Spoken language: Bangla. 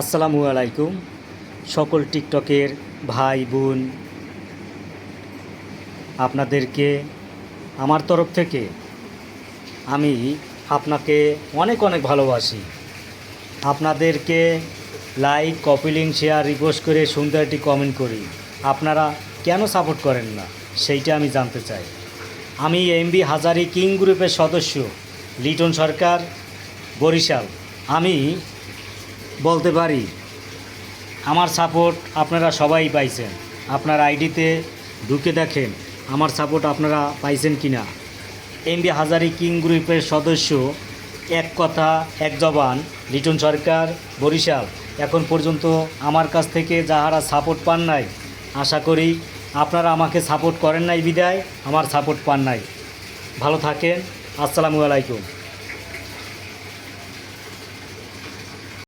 আসসালামু আলাইকুম সকল টিকটকের ভাই বোন, আপনাদেরকে আমার তরফ থেকে আমি আপনাকে অনেক অনেক ভালোবাসি। আপনাদেরকে like, copy link, share, repost করে সুন্দর একটি কমেন্ট করি। আপনারা কেন সাপোর্ট করেন না সেইটা আমি জানতে চাই। আমি এমবি হাজারি কিং গ্রুপের সদস্য লিটন সরকার, বরিশাল। আমি বলতে পারি আমার সাপোর্ট আপনারা সবাই পাইছেন। আপনার আইডিতে ঢুকে দেখেন আমার সাপোর্ট আপনারা পাইছেন কি না। এমবি হাজারি কিং গ্রুপের সদস্য, এক কথা এক জবান, লিটন সরকার, বরিশাল। এখন পর্যন্ত আমার কাছ থেকে যাহারা সাপোর্ট পান নাই, আশা করি আপনারা আমাকে সাপোর্ট করেন নাই বিদায় আমার সাপোর্ট পান নাই। ভালো থাকেন। আসসালামু আলাইকুম।